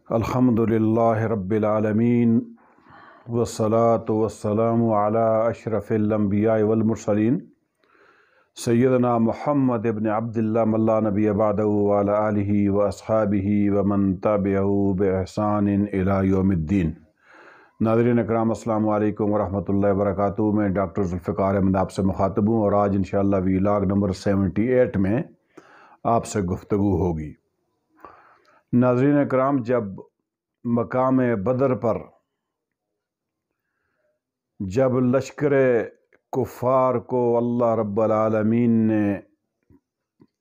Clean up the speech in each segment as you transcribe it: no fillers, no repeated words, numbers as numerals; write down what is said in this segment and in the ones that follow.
الحمدللہ رب العالمین والصلاة والسلام علی اشرف الانبیاء والمرسلین سیدنا محمد ابن عبداللہ من لا نبی بعدہ وعلی آلہ واصحابہ ومن تبعہ بإحسان الی یوم الدین۔ ناظرین اکرام السلام علیکم ورحمۃ اللہ وبرکاتہ۔ میں ڈاکٹر ذوالفقار احمد آپ سے مخاطب ہوں اور آج انشاءاللہ ویلاگ نمبر 78 میں آپ سے گفتگو ہوگی۔ ناظرین اکرام، جب مقام بدر پر جب لشکر کفار کو اللہ رب العالمین نے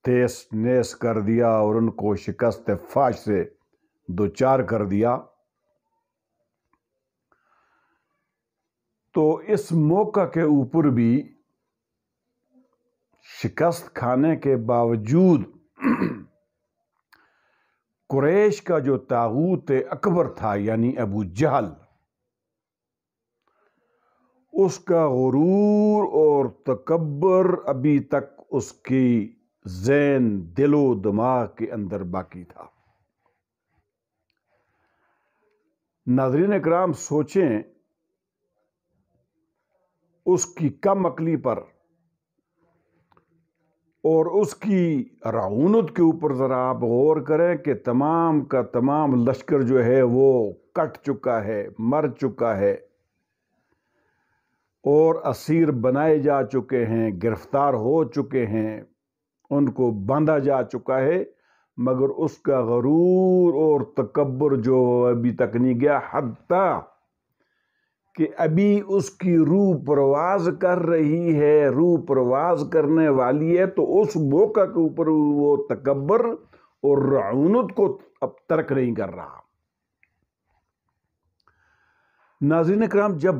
تیس نیس کر دیا اور ان کو شکست فاش سے دوچار کر دیا، تو اس موقع کے اوپر بھی شکست کھانے کے باوجود قریش کا جو طاغوت اکبر تھا یعنی ابو جہل، اس کا غرور اور تکبر ابھی تک اس کی ذہن، دل و دماغ کے اندر باقی تھا۔ ناظرین اکرام، سوچیں اس کی کم عقلی پر اور اس کی رعونت کے اوپر ذرا آپ غور کریں کہ تمام کا تمام لشکر جو ہے وہ کٹ چکا ہے، مر چکا ہے اور اسیر بنائے جا چکے ہیں، گرفتار ہو چکے ہیں، ان کو باندھا جا چکا ہے، مگر اس کا غرور اور تکبر جو ابھی تک نہیں گیا، حتیٰ کہ ابھی اس کی روح پرواز کر رہی ہے، روح پرواز کرنے والی ہے، تو اس موقع کے اوپر وہ تکبر اور رعونت کو اب ترک نہیں کر رہا۔ ناظرین اکرام، جب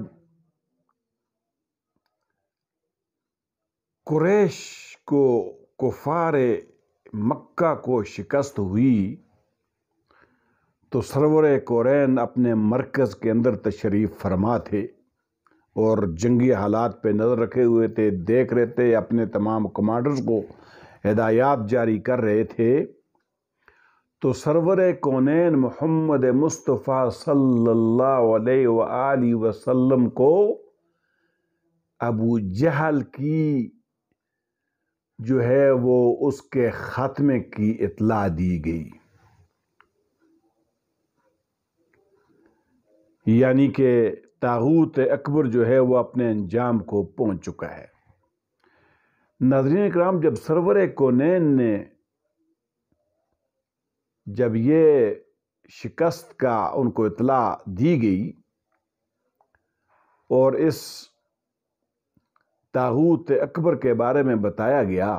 قریش کو، کفار مکہ کو شکست ہوئی تو سرور کونین اپنے مرکز کے اندر تشریف فرما تھے اور جنگی حالات پہ نظر رکھے ہوئے تھے، دیکھ رہے تھے، اپنے تمام کمانڈرز کو ہدایات جاری کر رہے تھے۔ تو سرور کونین محمد مصطفیٰ صلی اللہ علیہ وآلہ وسلم کو ابو جہل کی جو ہے وہ اس کے خاتمے کی اطلاع دی گئی، یعنی کہ طاغوت اکبر جو ہے وہ اپنے انجام کو پہنچ چکا ہے۔ ناظرین اکرام، جب سرور کونین نے جب یہ شکست کا ان کو اطلاع دی گئی اور اس طاغوت اکبر کے بارے میں بتایا گیا،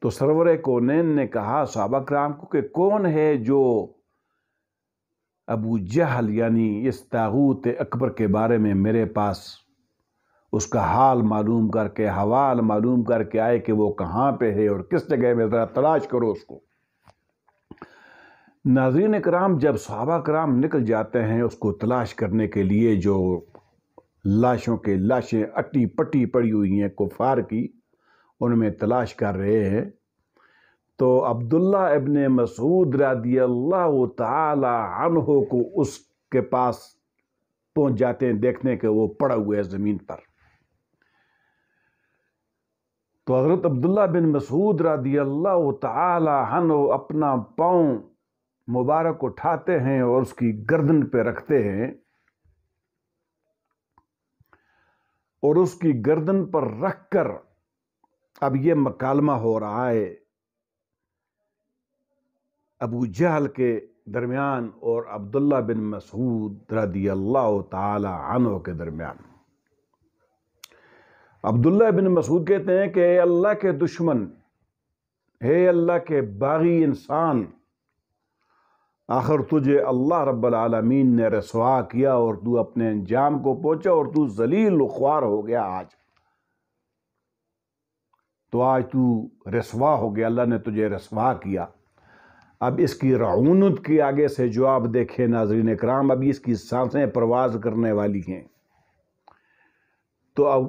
تو سرور کونین نے کہا صحابہ کرام کو کہ کون ہے جو ابو جہل یعنی اس طاغوت اکبر کے بارے میں میرے پاس اس کا حال معلوم کر کے، حوال معلوم کر کے آئے کہ وہ کہاں پہ ہے اور کس جگہ میں، ذرا تلاش کرو اس کو۔ ناظرین کرام، جب صحابہ کرام نکل جاتے ہیں اس کو تلاش کرنے کے لیے، جو لاشوں کے لاشیں اٹی پٹی پڑی ہوئی ہیں کفار کی، ان میں تلاش کر رہے ہیں، تو عبداللہ ابن مسعود رضی اللہ تعالی عنہ کو اس کے پاس پہنچ جاتے ہیں، دیکھنے کہ وہ پڑا ہوا ہے زمین پر۔ تو حضرت عبداللہ بن مسعود رضی اللہ تعالی عنہ اپنا پاؤں مبارک اٹھاتے ہیں اور اس کی گردن پہ رکھتے ہیں، اور اس کی گردن پر رکھ کر اب یہ مکالمہ ہو رہا ہے ابو جہل کے درمیان اور عبداللہ بن مسعود رضی اللہ تعالی عنہ کے درمیان۔ عبداللہ بن مسعود کہتے ہیں کہ اے اللہ کے دشمن، اے اللہ کے باغی انسان، آخر تجھے اللہ رب العالمین نے رسوا کیا اور تو اپنے انجام کو پہنچا اور تو ذلیل و خوار ہو گیا۔ آج تو رسوا ہو گیا، اللہ نے تجھے رسوا کیا۔ اب اس کی رعونت کی آگے سے جو آپ دیکھیں ناظرین اکرام، ابھی اس کی سانسیں پرواز کرنے والی ہیں۔ تو اب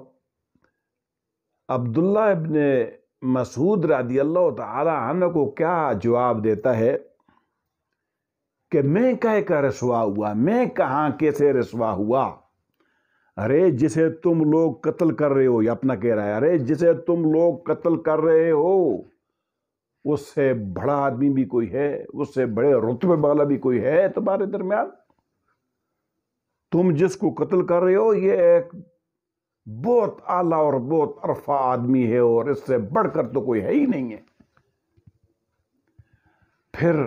عبداللہ ابن مسعود رضی اللہ تعالی عنہ کو کیا جواب دیتا ہے کہ میں کہے کا رسوا ہوا، میں کہاں کیسے رسوا ہوا؟ ارے جسے تم لوگ قتل کر رہے ہو، یہ اپنا کہہ رہا ہے، ارے جسے تم لوگ قتل کر رہے ہو اس سے بڑا آدمی بھی کوئی ہے، اس سے بڑے رتبے والا بھی کوئی ہے تمہارے درمیان؟ تم جس کو قتل کر رہے ہو یہ ایک بہت اعلیٰ اور بہت عرفہ آدمی ہے، اور اس سے بڑھ کر تو کوئی ہے ہی نہیں ہے۔ پھر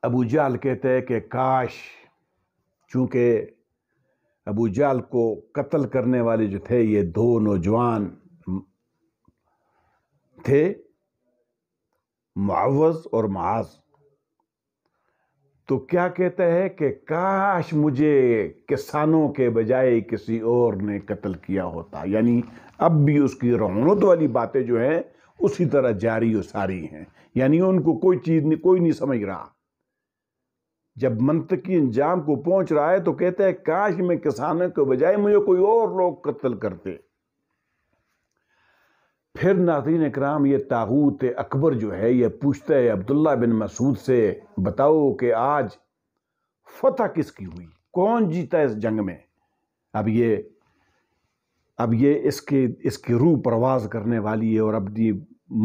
ابو جہل کہتے ہیں کہ کاش، چونکہ ابو جہل کو قتل کرنے والے جو تھے یہ دو نوجوان تھے، معوذ اور معاذ، تو کیا کہتا ہے کہ کاش مجھے کسانوں کے بجائے کسی اور نے قتل کیا ہوتا۔ یعنی اب بھی اس کی رعونت والی باتیں جو ہیں اسی طرح جاری و ساری ہیں، یعنی ان کو کوئی نہیں سمجھ رہا۔ جب منطقی انجام کو پہنچ رہا ہے تو کہتا ہے کاش میں کسانوں کے بجائے مجھے کوئی اور لوگ قتل کرتے۔ پھر ناظرین اکرام، یہ طاغوت اکبر جو ہے یہ پوچھتا ہے عبداللہ بن مسعود سے، بتاؤ کہ آج فتح کس کی ہوئی، کون جیتا اس جنگ میں؟ اب یہ اس کی روح پرواز کرنے والی ہے اور اپنی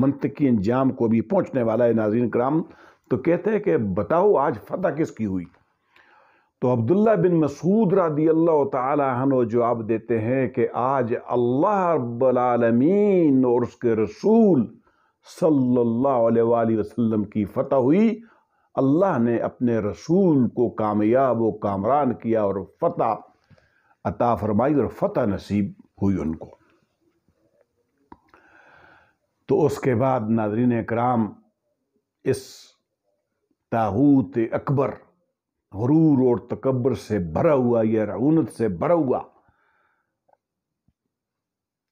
منطقی انجام کو بھی پہنچنے والا ہے ناظرین اکرام۔ تو کہتے ہیں کہ بتاؤ آج فتح کس کی ہوئی؟ تو عبداللہ بن مسعود رضی اللہ تعالی عنہ جواب دیتے ہیں کہ آج اللہ رب العالمین اور اس کے رسول صلی اللہ علیہ وآلہ وسلم کی فتح ہوئی۔ اللہ نے اپنے رسول کو کامیاب و کامران کیا اور فتح عطا فرمائی اور فتح نصیب ہوئی ان کو۔ تو اس کے بعد ناظرین اکرام، اس طاغوت اکبر غرور اور تکبر سے بھرا ہوا، یہ رعونت سے بھرا ہوا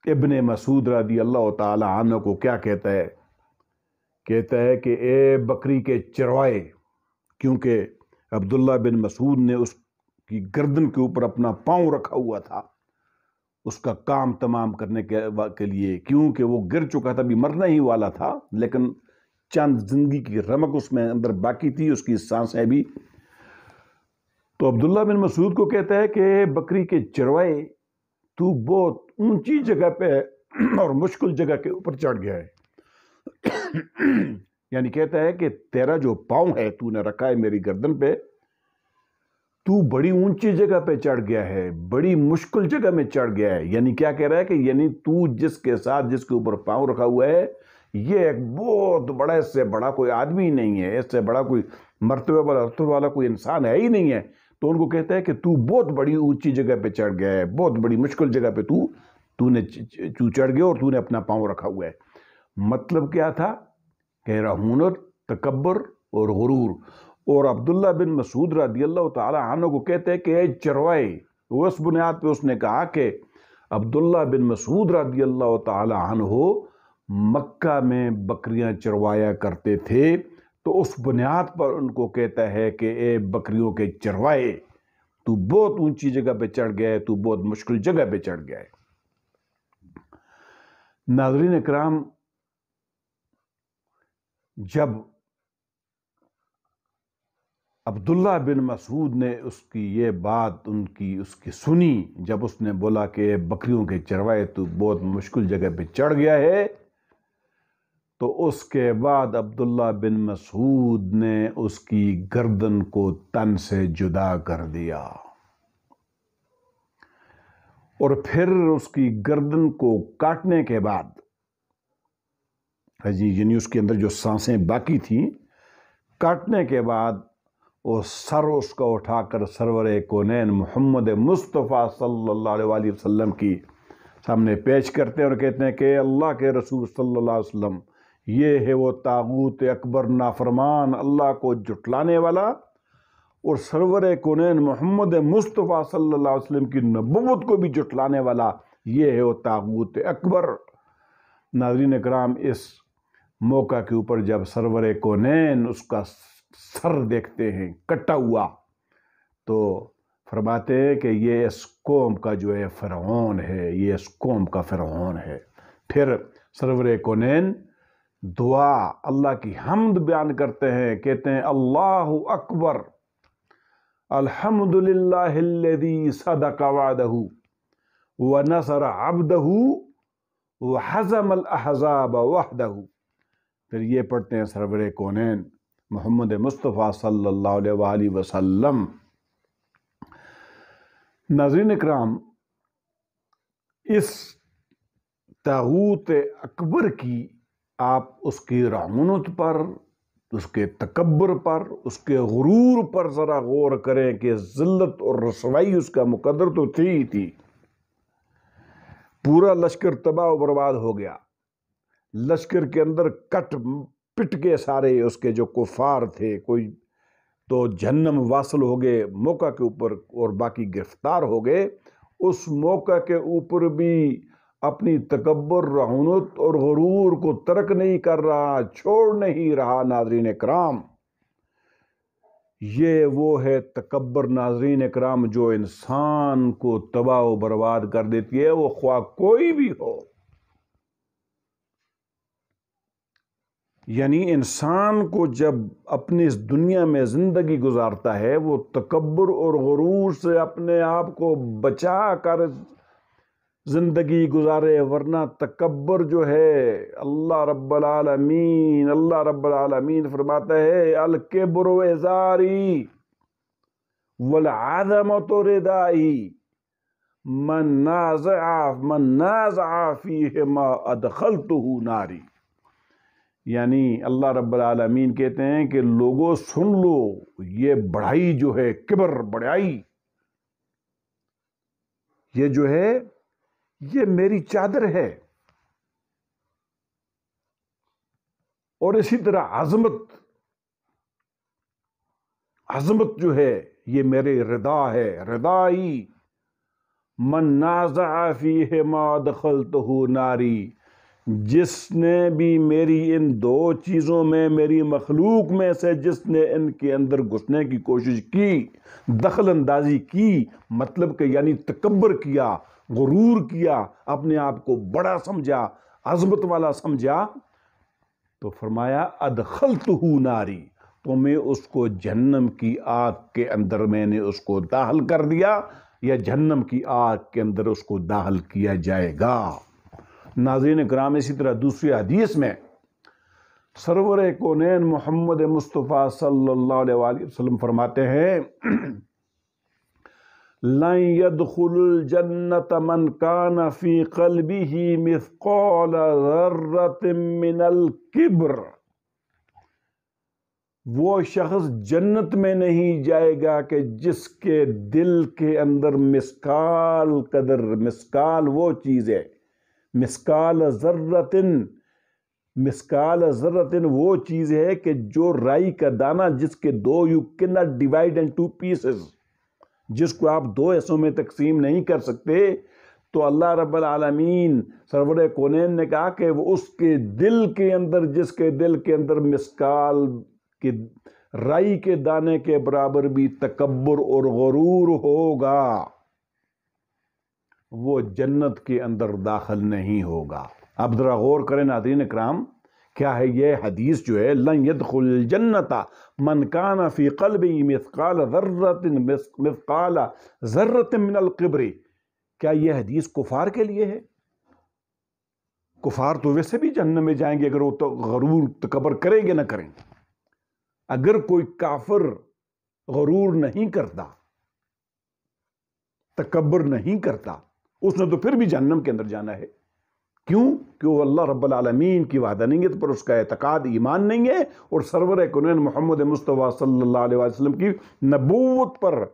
ابن مسعود رضی اللہ تعالی عنہ کو کیا کہتا ہے؟ کہتا ہے کہ اے بکری کے چروائے، کیونکہ عبداللہ بن مسعود نے اس کی گردن کے اوپر اپنا پاؤں رکھا ہوا تھا اس کا کام تمام کرنے کے لیے، کیونکہ وہ گر چکا تھا، بھی مرنا ہی والا تھا، لیکن چند زندگی کی رمق اس میں اندر باقی تھی، اس کی سانسیں بھی۔ تو عبداللہ بن مسعود کو کہتا ہے کہ بکری کے چروائے، تو بہت اونچی جگہ پہ اور مشکل جگہ کے اوپر چڑھ گیا ہے۔ یعنی کہتا ہے کہ تیرا جو پاؤں ہے تو نے رکھا ہے میری گردن پہ، تو بڑی اونچی جگہ پہ چڑھ گیا ہے، بڑی مشکل جگہ میں چڑھ گیا ہے۔ یعنی کیا کہہ رہا ہے کہ یعنی تو جس کے اوپر پاؤں رکھا ہوا ہے یہ ایک بہت بڑا، اس سے بڑا کوئی آدمی نہیں ہے، اس سے بڑا کوئی مرتبہ والا کوئی انسان ہے ہی نہیں ہے۔ تو ان کو کہتا ہے کہ تو بہت بڑی اونچی جگہ پہ چڑھ گیا ہے، بہت بڑی مشکل جگہ پہ تو نے چڑھ گیا اور تو نے اپنا پاؤں رکھا ہوا ہے۔ مطلب کیا تھا کہ رعونت، تکبر اور غرور۔ اور عبداللہ بن مسعود رضی اللہ تعالی عنہ کو کہتے ہیں کہ اے چروائے، اس بنیاد پہ اس نے کہا کہ عبداللہ بن مسعود رضی اللہ تعالی عنہ مکہ میں بکریاں چروایا کرتے تھے، تو اس بنیاد پر ان کو کہتا ہے کہ اے بکریوں کے چروائے، تو بہت اونچی جگہ پہ چڑھ گیا ہے، تو بہت مشکل جگہ پہ چڑھ گیا ہے۔ ناظرین اکرام، جب عبداللہ بن مسعود نے اس کی یہ بات اس کی سنی، جب اس نے بولا کہ بکریوں کے چروائے تو بہت مشکل جگہ پہ چڑھ گیا ہے، تو اس کے بعد عبداللہ بن مسعود نے اس کی گردن کو تن سے جدا کر دیا، اور پھر اس کی گردن کو کاٹنے کے بعد یعنی اس کے اندر جو سانسیں باقی تھیں، کاٹنے کے بعد وہ سر اس کا اٹھا کر سرور کونین محمد مصطفیٰ صلی اللہ علیہ وآلہ وسلم کی سامنے پیش کرتے ہیں اور کہتے ہیں کہ اللہ کے رسول صلی اللہ علیہ وسلم، یہ ہے وہ طاغوت اکبر، نافرمان، اللہ کو جھٹلانے والا، اور سرور کونین محمد مصطفیٰ صلی اللہ علیہ وسلم کی نبوت کو بھی جھٹلانے والا، یہ ہے وہ طاغوت اکبر۔ ناظرین اکرام، اس موقع کے اوپر جب سرور کونین اس کا سر دیکھتے ہیں کٹا ہوا، تو فرماتے ہیں کہ یہ اس قوم کا جو ہے فرعون ہے، یہ اس قوم کا فرعون ہے۔ پھر سرور کونین دعا اللہ کی حمد بیان کرتے ہیں، کہتے ہیں اللہ اکبر، الحمدللہ الذی صدق وعدہ ونصر عبدہ وحزم الاحزاب وحدہ۔ پھر یہ پڑھتے ہیں سرور کونین محمد مصطفیٰ صلی اللہ علیہ وآلہ وسلم۔ ناظرین اکرام، اس طاغوت اکبر کی آپ اس کی رعونت پر، اس کے تکبر پر، اس کے غرور پر ذرا غور کریں کہ ذلت اور رسوائی اس کا مقدر تو تھی ہی تھی۔ پورا لشکر تباہ و برباد ہو گیا، لشکر کے اندر کٹ پٹ کے سارے اس کے جو کفار تھے، کوئی تو جہنم واصل ہو گئے موقع کے اوپر اور باقی گرفتار ہو گئے۔ اس موقع کے اوپر بھی اپنی تکبر، رعونت اور غرور کو ترک نہیں کر رہا، چھوڑ نہیں رہا۔ ناظرین اکرام، یہ وہ ہے تکبر ناظرین اکرام جو انسان کو تباہ و برباد کر دیتی ہے، وہ خواہ کوئی بھی ہو۔ یعنی انسان کو جب اپنی اس دنیا میں زندگی گزارتا ہے، وہ تکبر اور غرور سے اپنے آپ کو بچا کر زندگی گزارے، ورنہ تکبر جو ہے اللہ رب العالمین فرماتا ہے الکبر ازاری والعظمت ردائی من نازع فیہما ادخلتہ ناری۔ یعنی اللہ رب العالمین کہتے ہیں کہ لوگوں سن لو، یہ بڑائی جو ہے، کبر، بڑائی، یہ جو ہے یہ میری چادر ہے، اور اسی طرح عظمت جو ہے یہ میرے رضا ہے، رضائی من نازع فیہما ادخلتہ ناری۔ جس نے بھی میری ان دو چیزوں میں، میری مخلوق میں سے جس نے ان کے اندر گھسنے کی کوشش کی، دخل اندازی کی، مطلب کہ یعنی تکبر کیا، غرور کیا، اپنے آپ کو بڑا سمجھا، عظمت والا سمجھا، تو فرمایا ادخلتہ ناری، تو میں اس کو جہنم کی آگ کے اندر میں نے اس کو داخل کر دیا، یا جہنم کی آگ کے اندر اس کو داخل کیا جائے گا۔ ناظرین اکرام، اسی طرح دوسری حدیث میں سرور کونین محمد مصطفیٰ صلی اللہ علیہ وآلہ وسلم فرماتے ہیں لن يدخل الجنة من كان في قلبه مثقال ذرة من الكبر۔ وہ شخص جنت میں نہیں جائے گا کہ جس کے دل کے اندر مسکال قدر، مسکال وہ چیز ہے، مسکال ذرتن وہ چیز ہے کہ جو رائی کا دانہ، جس کے دو you cannot divide in two pieces، جس کو آپ دو حصوں میں تقسیم نہیں کر سکتے، تو اللہ رب العالمین سرور کونین نے کہا کہ وہ اس کے دل کے اندر، جس کے دل کے اندر مسکال کے رائی کے دانے کے برابر بھی تکبر اور غرور ہوگا، وہ جنت کے اندر داخل نہیں ہوگا۔ اب ذرا غور کریں ناظرین اکرام، کیا ہے یہ حدیث جو ہے لن يدخل الجنت من كان في قلبه مثقال ذرة من الكبر، کیا یہ حدیث کفار کے لیے ہے؟ کفار تو ویسے بھی جہنم میں جائیں گے اگر وہ تو غرور تکبر کریں گے نہ کریں۔ اگر کوئی کافر غرور نہیں کرتا، تکبر نہیں کرتا، اس نے تو پھر بھی جہنم کے اندر جانا ہے۔ کیوں؟ کہ وہ اللہ رب العالمین کی وحدانیت پر اس کا اعتقاد، ایمان نہیں ہے، اور سرور کونین محمد مصطفیٰ صلی اللہ علیہ وسلم کی نبوت پر،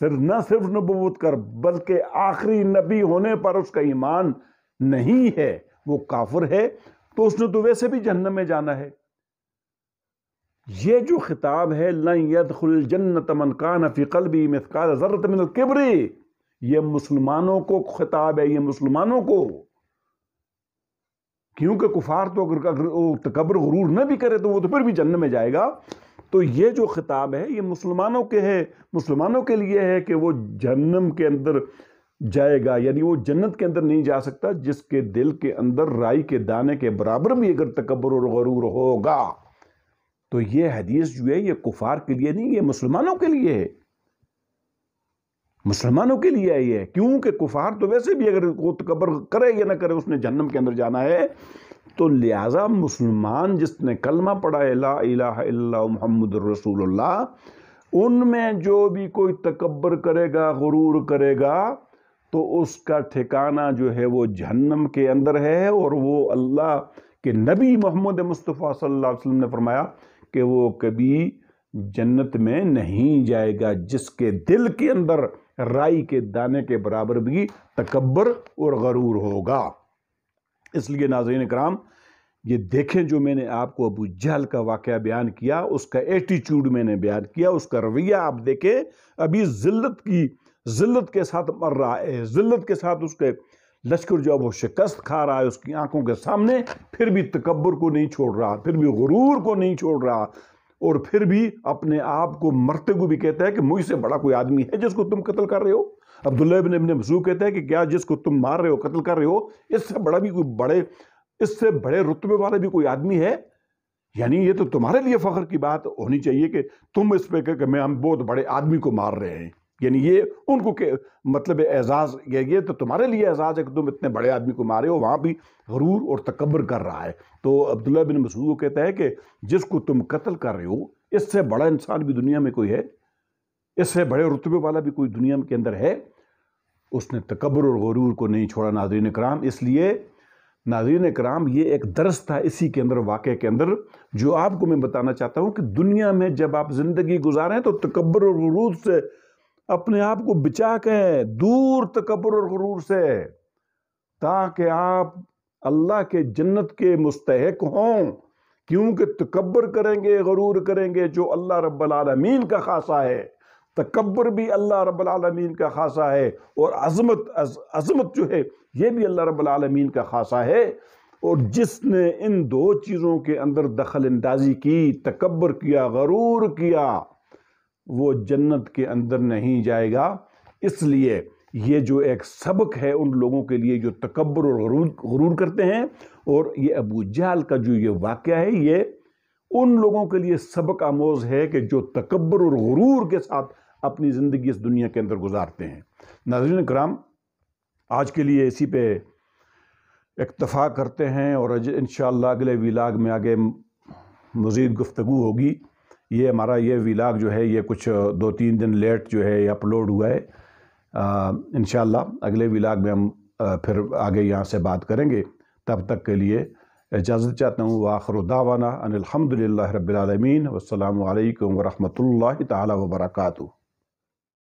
نہ صرف نبوت کر بلکہ آخری نبی ہونے پر اس کا ایمان نہیں ہے، وہ کافر ہے، تو اس نے تو ویسے بھی جہنم میں جانا ہے۔ یہ جو خطاب ہے لن يدخل الجنة من كان في قلبه مثقال ذرة من الكبر، یہ مسلمانوں کو خطاب ہے، یہ مسلمانوں کو، کیونکہ کفار تو اگر تکبر غرور نہ بھی کرے تو وہ تو پھر بھی جہنم میں جائے گا۔ تو یہ جو خطاب ہے یہ مسلمانوں کے ہے، مسلمانوں کے لیے ہے کہ وہ جہنم کے اندر جائے گا، یعنی وہ جنت کے اندر نہیں جا سکتا جس کے دل کے اندر رائی کے دانے کے برابر بھی اگر تکبر اور غرور ہوگا۔ تو یہ حدیث جو ہے یہ کفار کے لیے نہیں، یہ مسلمانوں کے لیے ہے، مسلمانوں کے لیے ہے یہ، کیونکہ کفار تو ویسے بھی اگر وہ تکبر کرے یا نہ کرے اس نے جہنم کے اندر جانا ہے۔ تو لہٰذا مسلمان جس نے کلمہ پڑھا ہے لا الہ الا اللہ محمد الرسول اللہ، ان میں جو بھی کوئی تکبر کرے گا، غرور کرے گا، تو اس کا ٹھکانہ جو ہے وہ جہنم کے اندر ہے، اور وہ اللہ کے نبی محمد مصطفیٰ صلی اللہ علیہ وسلم نے فرمایا کہ وہ کبھی جنت میں نہیں جائے گا جس کے دل کے اندر رائی کے دانے کے برابر بھی تکبر اور غرور ہوگا۔ اس لیے ناظرین کرام، یہ دیکھیں جو میں نے آپ کو ابو جہل کا واقعہ بیان کیا، اس کا ایٹیچیوڈ میں نے بیان کیا، اس کا رویہ آپ دیکھیں، ابھی ذلت کے ساتھ مر رہا ہے، ذلت کے ساتھ اس کے لشکر جو وہ شکست کھا رہا ہے اس کی آنکھوں کے سامنے، پھر بھی تکبر کو نہیں چھوڑ رہا، پھر بھی غرور کو نہیں چھوڑ رہا، اور پھر بھی اپنے آپ کو مرتے کو بھی کہتا ہے کہ مجھ سے بڑا کوئی آدمی ہے جس کو تم قتل کر رہے ہو۔ عبداللہ ابن مسعود کہتا ہے کہ کیا جس کو تم مار رہے ہو، قتل کر رہے ہو، اس سے بڑا بھی کوئی اس سے بڑے رتبے والا بھی کوئی آدمی ہے؟ یعنی یہ تو تمہارے لیے فخر کی بات ہونی چاہیے کہ تم اس پہ کہ ہم بہت بڑے آدمی کو مار رہے ہیں، یعنی یہ ان کو مطلب اعزاز، یہ تو تمہارے لیے اعزاز ہے کہ تم اتنے بڑے آدمی کو مارے ہو، وہاں بھی غرور اور تکبر کر رہا ہے۔ تو عبداللہ بن مسعود کو کہتا ہے کہ جس کو تم قتل کر رہے ہو، اس سے بڑا انسان بھی دنیا میں کوئی ہے؟ اس سے بڑے رتبے والا بھی کوئی دنیا کے اندر ہے؟ اس نے تکبر اور غرور کو نہیں چھوڑا ناظرین کرام۔ اس لیے ناظرین کرام، یہ ایک درس تھا اسی کے اندر، واقعے کے اندر، جو آپ کو میں بتانا چاہتا ہوں کہ دنیا میں جب آپ زندگی گزاریں تو تکبر اور غرور سے اپنے آپ کو بچا کے دور تکبر اور غرور سے، تاکہ آپ اللہ کے جنت کے مستحق ہوں، کیونکہ تکبر کریں گے، غرور کریں گے جو اللہ رب العالمین کا خاصہ ہے، تکبر بھی اللہ رب العالمین کا خاصہ ہے، اور عظمت جو ہے یہ بھی اللہ رب العالمین کا خاصہ ہے۔ اور جس نے ان دو چیزوں کے اندر دخل اندازی کی، تکبر کیا، غرور کیا، وہ جنت کے اندر نہیں جائے گا۔ اس لیے یہ جو ایک سبق ہے ان لوگوں کے لیے جو تکبر اور غرور کرتے ہیں، اور یہ ابو جہل کا جو یہ واقعہ ہے یہ ان لوگوں کے لیے سبق آموز ہے کہ جو تکبر اور غرور کے ساتھ اپنی زندگی اس دنیا کے اندر گزارتے ہیں۔ ناظرین کرام، آج کے لیے اسی پہ اکتفا کرتے ہیں، اور انشاءاللہ اگلے ویلاگ میں آگے مزید گفتگو ہوگی۔ یہ ہمارا یہ ویلاگ جو ہے یہ کچھ 2-3 دن لیٹ جو ہے یہ اپلوڈ ہوا ہے۔ انشاءاللہ اگلے ویلاگ میں ہم پھر آگے یہاں سے بات کریں گے۔ تب تک کے لیے اجازت چاہتا ہوں۔ وآخر دعوانا ان الحمدللہ رب العالمین، والسلام علیکم ورحمۃ اللہ تعالی وبرکاتہ۔